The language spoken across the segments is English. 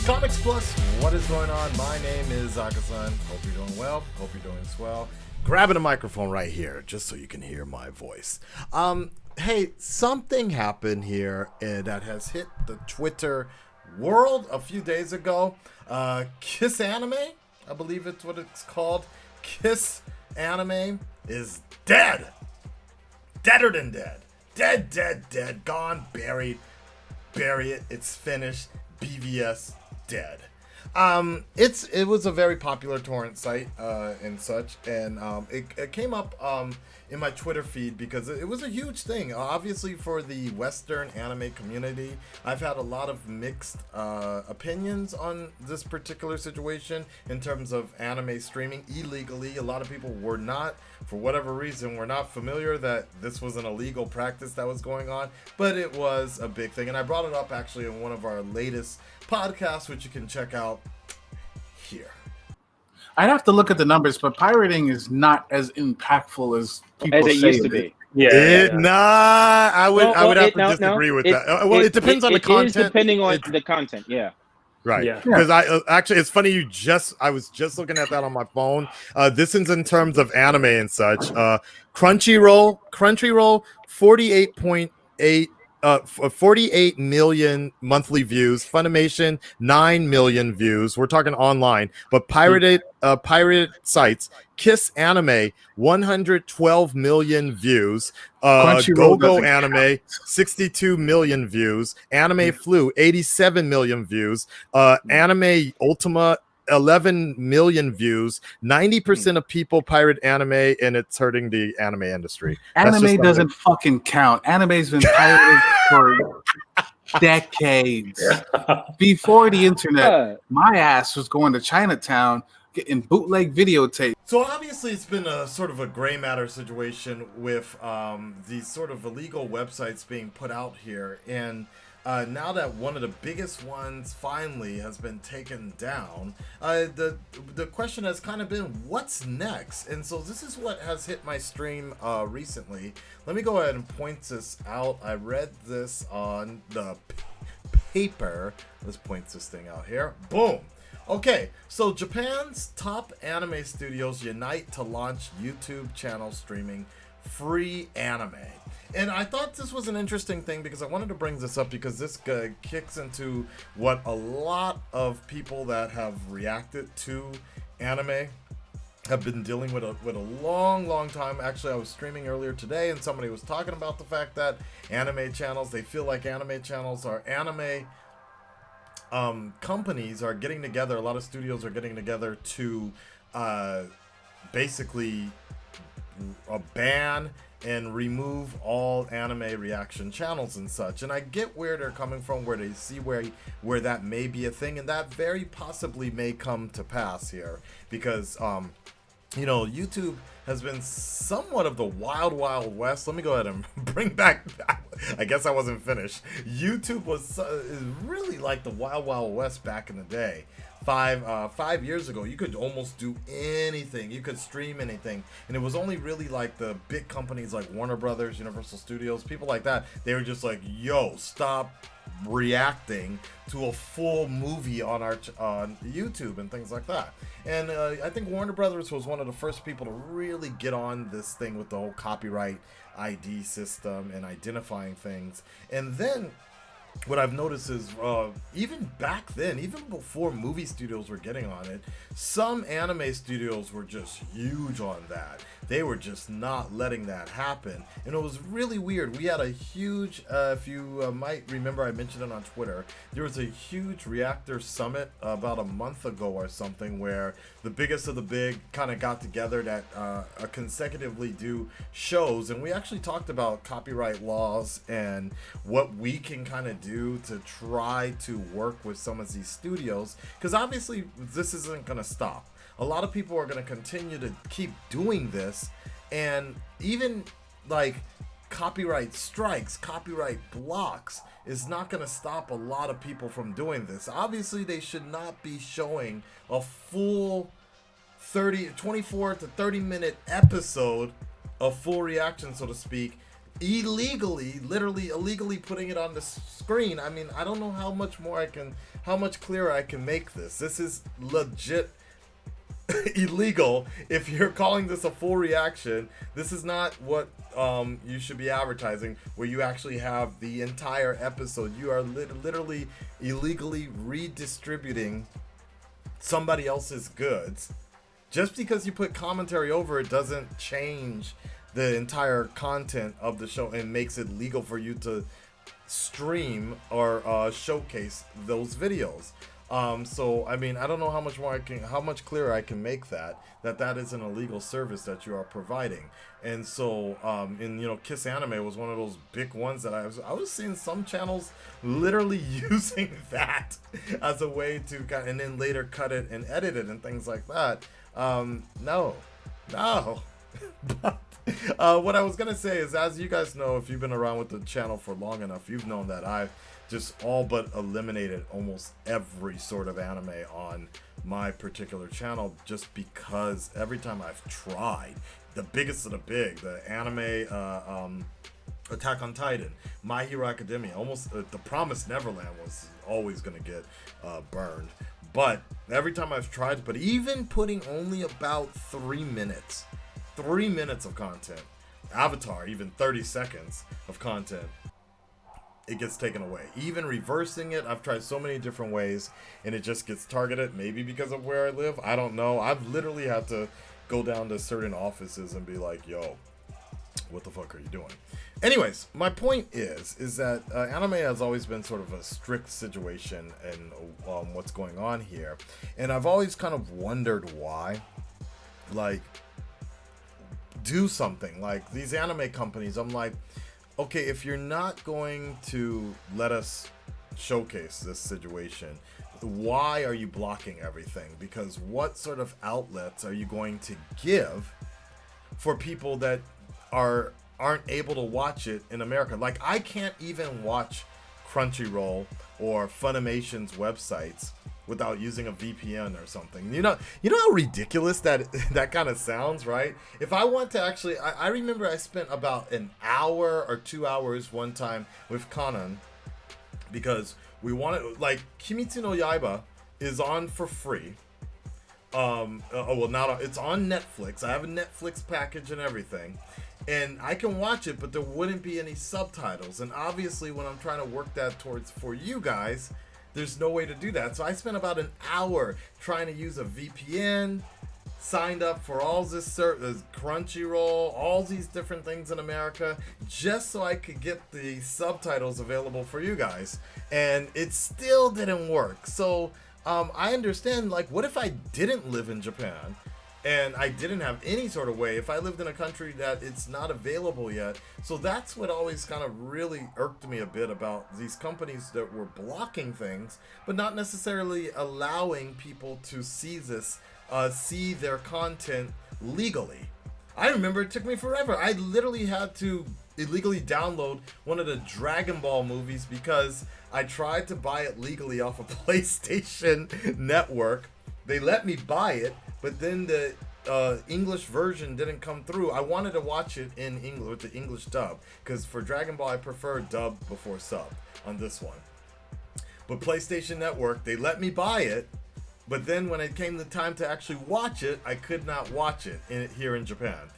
Comics Plus, what is going on? My name is Akasan. Hope you're doing well. Hope you're doing swell. Grabbing a microphone right here just so you can hear my voice. Hey, something happened here that has hit the Twitter world a few days ago. Kiss Anime, I believe it's what it's called. Kiss Anime is dead. Deader than dead. Dead. Gone, buried. Bury it. It's finished. BVS dead. It was a very popular torrent site and such, and it came up in my Twitter feed because it was a huge thing. Obviously, for the Western anime community, I've had a lot of mixed opinions on this particular situation in terms of anime streaming illegally. A lot of people were not, for whatever reason, were not familiar that this was an illegal practice that was going on, but it was a big thing. And I brought it up actually in one of our latest podcasts, which you can check out here. I'd have to look at the numbers, but pirating is not as impactful as people as it say used to be. Yeah. Nah, I would have to disagree with that. Well, it depends on the content. It is depending on the content, yeah. Right. Yeah. Because actually, it's funny. I was just looking at that on my phone. This is in terms of anime and such. Crunchyroll, 48 million monthly views. Funimation, 9 million views. We're talking online, but pirated sites. Kiss Anime, 112 million views. Go Anime, 62 million views. Anime Flu, 87 million views. Anime Ultima, 11 million views. 90% of people pirate anime, and it's hurting the anime industry. Anime doesn't fucking count. Anime's been pirated for decades. Before the internet, my ass was going to Chinatown getting bootleg videotape. So obviously it's been a sort of a gray matter situation with these sort of illegal websites being put out here, and now that one of the biggest ones finally has been taken down, the question has kind of been, what's next? And so this is what has hit my stream recently. Let me go ahead and point this out. I read this on the paper. Let's point this thing out here. Boom. Okay, so Japan's top anime studios unite to launch YouTube channel streaming free anime. And I thought this was an interesting thing because I wanted to bring this up because this kicks into what a lot of people that have reacted to anime have been dealing with a long time. Actually, I was streaming earlier today and somebody was talking about the fact that anime channels, they feel like anime channels are anime companies are getting together. A lot of studios are getting together to basically ban and remove all anime reaction channels and such. And I get where they're coming from, where they see where that may be a thing, and that very possibly may come to pass here because YouTube has been somewhat of the wild west. Let me go ahead and bring back, I guess I wasn't finished. YouTube is really like the wild west back in the day. 5 years ago, you could almost do anything. You could stream anything, and it was only really like the big companies like Warner Brothers, Universal Studios, people like that. They were just like, "Yo, stop reacting to a full movie on YouTube and things like that." And I think Warner Brothers was one of the first people to really get on this thing with the whole copyright ID system and identifying things. And then what I've noticed is even back then, even before movie studios were getting on it, some anime studios were just huge on that. They were just not letting that happen. And it was really weird. We had a huge, if you might remember, I mentioned it on Twitter, there was a huge Reactor Summit about a month ago or something where the biggest of the big kind of got together that consecutively do shows. And we actually talked about copyright laws and what we can kind of do to try to work with some of these studios. Because obviously this isn't going to stop. A lot of people are going to continue to keep doing this, and even like copyright strikes, copyright blocks is not going to stop a lot of people from doing this. Obviously, they should not be showing a full 24 to 30 minute episode of full reaction, so to speak, illegally, literally illegally putting it on the screen. I mean, I don't know how much how much clearer I can make this. This is legit illegal. If you're calling this a full reaction, this is not what you should be advertising, where you actually have the entire episode. You are literally illegally redistributing somebody else's goods. Just because you put commentary over it doesn't change the entire content of the show and makes it legal for you to stream or showcase those videos. So I mean, I don't know how much clearer I can make that is an illegal service that you are providing. And so, Kiss Anime was one of those big ones that I was seeing some channels literally using that as a way to and then later cut it and edit it and things like that. No. But what I was gonna say is, as you guys know, if you've been around with the channel for long enough, you've known that I've just all but eliminated almost every sort of anime on my particular channel, just because every time I've tried, the biggest of the big, the anime Attack on Titan, My Hero Academia, almost The Promised Neverland was always gonna get burned. But every time I've tried, but even putting only about 3 minutes of content, Avatar, even 30 seconds of content, it gets taken away. Even reversing it, I've tried so many different ways, and it just gets targeted. Maybe because of where I live, I don't know. I've literally had to go down to certain offices and be like, yo, what the fuck are you doing? Anyways, my point is that anime has always been sort of a strict situation and what's going on here, and I've always kind of wondered why. Like, do something. Like, these anime companies, I'm like, okay, if you're not going to let us showcase this situation, why are you blocking everything? Because what sort of outlets are you going to give for people that aren't able to watch it in America? Like, I can't even watch Crunchyroll or Funimation's websites without using a VPN or something. You know how ridiculous that kind of sounds, right? If I want to actually, I remember I spent about an hour or 2 hours one time with Kanan, because we wanted, like, Kimetsu no Yaiba is on for free. It's on Netflix. I have a Netflix package and everything, and I can watch it, but there wouldn't be any subtitles. And obviously, when I'm trying to work that towards for you guys, there's no way to do that. So I spent about an hour trying to use a VPN, signed up for all this Crunchyroll, all these different things in America, just so I could get the subtitles available for you guys. And it still didn't work. So I understand, like, what if I didn't live in Japan and I didn't have any sort of way, if I lived in a country that it's not available yet? So that's what always kind of really irked me a bit about these companies that were blocking things, but not necessarily allowing people to see their content legally. I remember it took me forever. I literally had to illegally download one of the Dragon Ball movies because I tried to buy it legally off a PlayStation Network. They let me buy it, but then the English version didn't come through. I wanted to watch it in English with the English dub, because for Dragon Ball I prefer dub before sub on this one. But PlayStation Network, they let me buy it, but then when it came the time to actually watch it, I could not watch it here in Japan.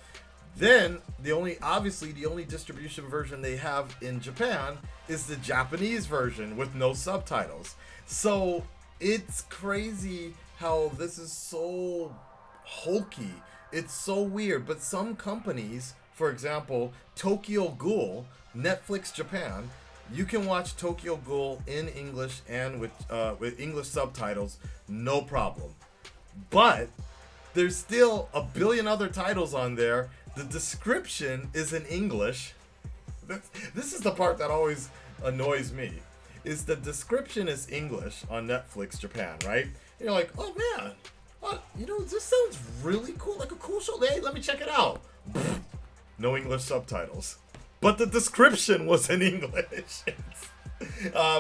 Then the only distribution version they have in Japan is the Japanese version with no subtitles. So it's crazy how this is so hokey. It's so weird. But some companies, for example, Tokyo Ghoul, Netflix Japan, you can watch Tokyo Ghoul in English and with English subtitles, no problem. But there's still a billion other titles on there. The description is in English. This is the part that always annoys me, is the description is English on Netflix Japan, right? And you're like, oh man, this sounds really cool, like a cool show. Hey, let me check it out. No English subtitles, but the description was in English.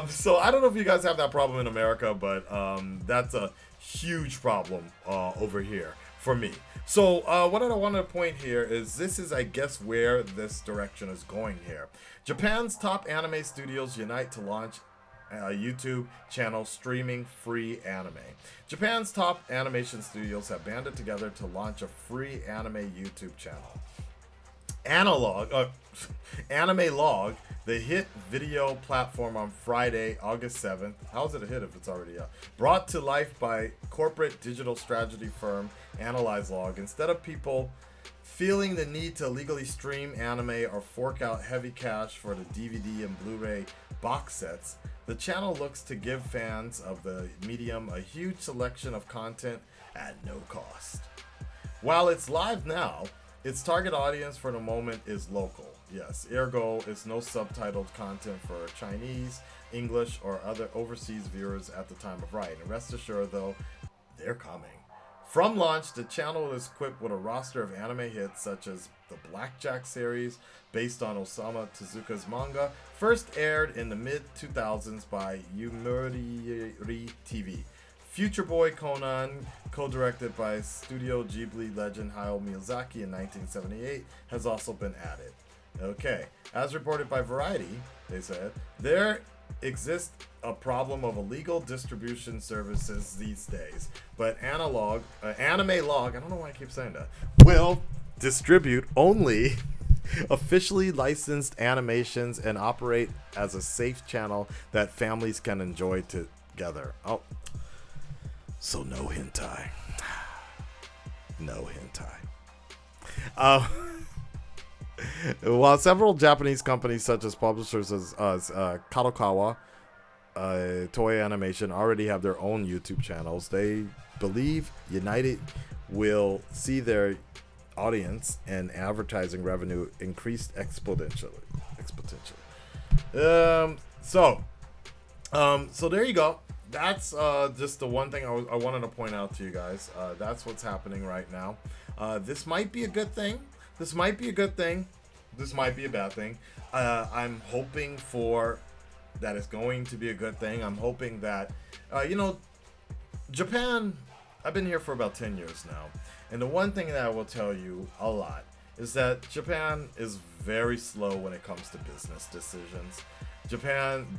So I don't know if you guys have that problem in America, but that's a huge problem over here for me. So what I want to point here is this is, I guess, where this direction is going here. Japan's top anime studios unite to launch a YouTube channel streaming free anime. Japan's top animation studios have banded together to launch a free anime YouTube channel. Anime Log, the hit video platform on Friday, August 7th. How is it a hit if it's already up? Brought to life by corporate digital strategy firm Analyze Log. Instead of people feeling the need to legally stream anime or fork out heavy cash for the DVD and Blu-ray box sets, the channel looks to give fans of the medium a huge selection of content at no cost. While it's live now, its target audience for the moment is local. Yes, ergo, it's no subtitled content for Chinese, English, or other overseas viewers at the time of writing. And rest assured, though, they're coming. From launch, the channel is equipped with a roster of anime hits such as the Blackjack series, based on Osamu Tezuka's manga, first aired in the mid-2000s by Yomiuri TV. Future Boy Conan, co-directed by Studio Ghibli legend Hayao Miyazaki in 1978, has also been added. Okay, as reported by Variety, they said, there exists a problem of illegal distribution services these days, but Anime Log, I don't know why I keep saying that, will distribute only officially licensed animations and operate as a safe channel that families can enjoy together. Oh, so no hentai. No hentai. While several Japanese companies such as publishers as Kadokawa, Toei Animation already have their own YouTube channels, they believe United will see their audience and advertising revenue increased exponentially. So there you go. That's just the one thing I wanted to point out to you guys. That's what's happening right now. This might be a good thing. This might be a good thing. This might be a bad thing. I'm hoping for that it's going to be a good thing. I'm hoping that, Japan, I've been here for about 10 years now. And the one thing that I will tell you a lot is that Japan is very slow when it comes to business decisions.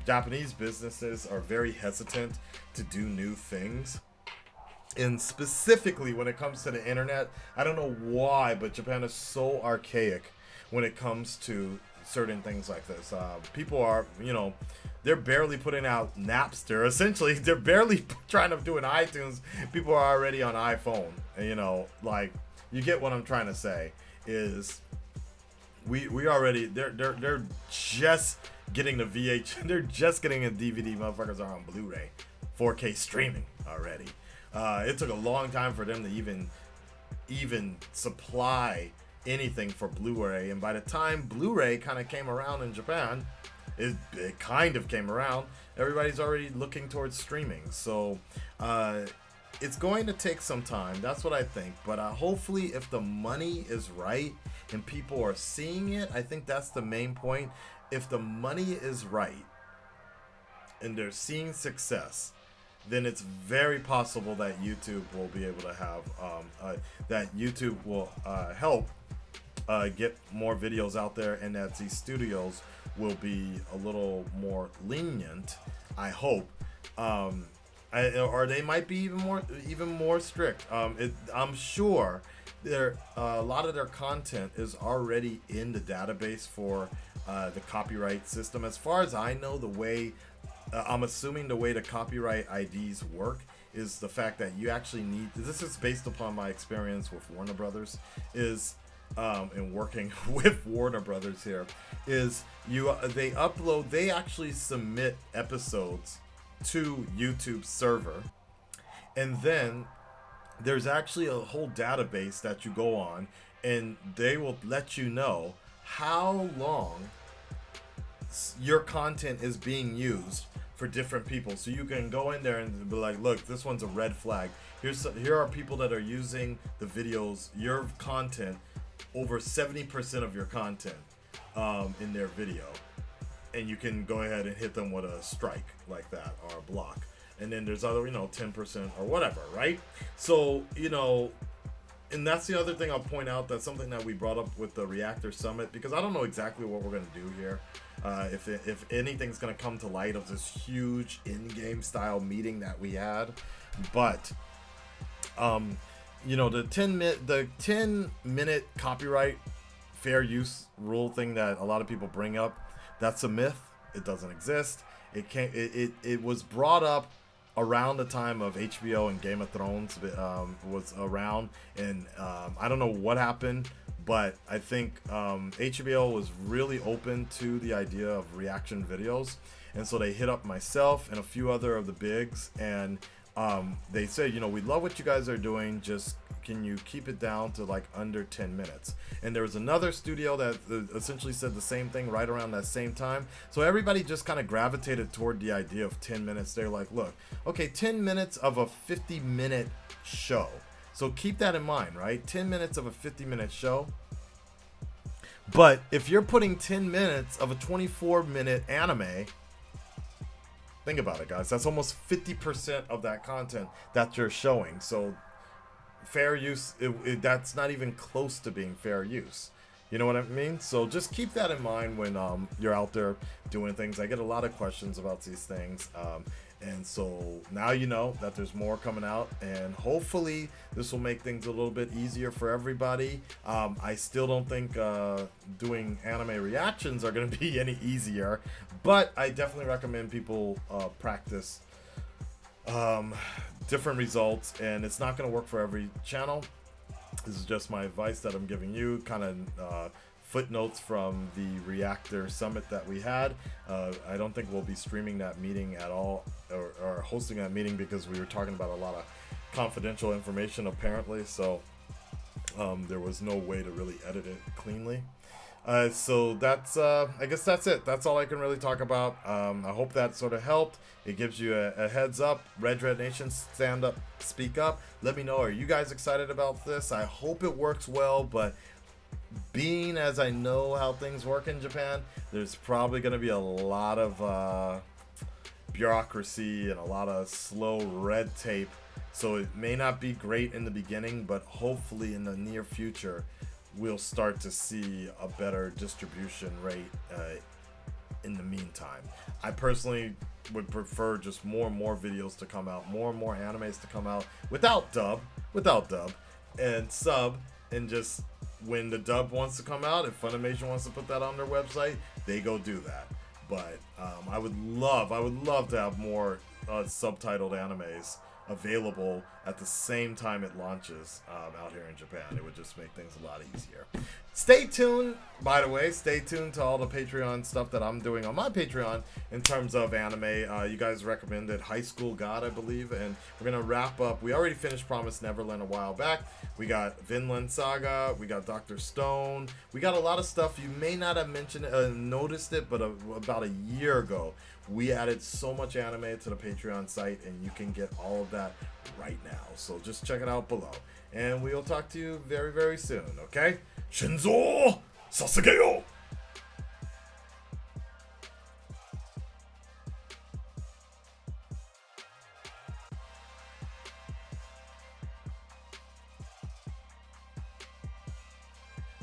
Japanese businesses are very hesitant to do new things. And specifically when it comes to the internet, I don't know why, but Japan is so archaic when it comes to certain things like this. People are, they're barely putting out Napster. Essentially, they're barely trying to do an iTunes. People are already on iPhone. And, you get what I'm trying to say is we already, they're just getting the they're just getting a DVD. Motherfuckers are on Blu-ray, 4K streaming already. It took a long time for them to even supply anything for Blu-ray, and by the time Blu-ray kind of came around in Japan, it kind of came around, everybody's already looking towards streaming. So it's going to take some time. That's what I think. But hopefully, if the money is right and people are seeing it, I think that's the main point. If the money is right and they're seeing success, then it's very possible that YouTube will be able to have that YouTube will help get more videos out there, and that these studios will be a little more lenient, I hope, or they might be even more strict. I'm sure a lot of their content is already in the database for the copyright system. As far as I know, the way I'm assuming the way the copyright IDs work is the fact that you actually need, this is based upon my experience with Warner Brothers, is in working with Warner Brothers here, is they actually submit episodes to YouTube's server, and then there's actually a whole database that you go on, and they will let you know how long your content is being used for different people. So you can go in there and be like, look, this one's a red flag. Here are people that are using the videos, your content, over 70% of your content in their video. And you can go ahead and hit them with a strike like that, or a block. And then there's other, 10% or whatever, right? So, and that's the other thing I'll point out. That's something that we brought up with the Reactor Summit, because I don't know exactly what we're going to do here. If anything's going to come to light of this huge in-game style meeting that we had. But, you know, the 10-minute copyright fair use rule thing that a lot of people bring up, that's a myth. It doesn't exist. It was brought up around the time of HBO and Game of Thrones was around, and I don't know what happened, but I think HBO was really open to the idea of reaction videos, and so they hit up myself and a few other of the bigs, and they said, you know, we love what you guys are doing, just can you keep it down to like under 10 minutes? And there was another studio that essentially said the same thing right around that same time. So everybody just kind of gravitated toward the idea of 10 minutes. They're like, look, okay, 10 minutes of a 50-minute show. So keep that in mind, right? 10 minutes of a 50-minute show. But if you're putting 10 minutes of a 24-minute anime, think about it, guys. That's almost 50% of that content that you're showing. So fair use, that's not even close to being fair use. You know what I mean? So just keep that in mind when you're out there doing things. I get a lot of questions about these things. And so now you know that there's more coming out, and hopefully this will make things a little bit easier for everybody. I still don't think doing anime reactions are going to be any easier, but I definitely recommend people practice different results, and it's not going to work for every channel. This is just my advice that I'm giving you, kind of footnotes from the Reactor Summit that we had. I don't think we'll be streaming that meeting at all, or hosting that meeting, because we were talking about a lot of confidential information apparently, so there was no way to really edit it cleanly. So that's I guess that's it. That's all I can really talk about. I hope that sort of helped. It gives you a heads up. Red Nation, stand up, speak up. Let me know, are you guys excited about this? I hope it works well, but being as I know how things work in Japan, there's probably going to be a lot of bureaucracy and a lot of slow red tape. So it may not be great in the beginning, but hopefully in the near future, we'll start to see a better distribution rate in the meantime. I personally would prefer just more and more videos to come out, more and more animes to come out without dub, and sub, and just when the dub wants to come out, if Funimation wants to put that on their website, they go do that. But I would love to have more subtitled animes available at the same time it launches out here in Japan. It would just make things a lot easier. Stay tuned, by the way, stay tuned to all the Patreon stuff that I'm doing on my Patreon in terms of anime. You guys recommended High School God, I believe, and we're gonna wrap up. We already finished Promised Neverland a while back. We got Vinland Saga, we got Dr. Stone, we got a lot of stuff. You may not have mentioned noticed it, but about a year ago we added so much anime to the Patreon site, and you can get all of that right now. So just check it out below, and we'll talk to you very, very soon, okay? Shinzo Sasuke-yo!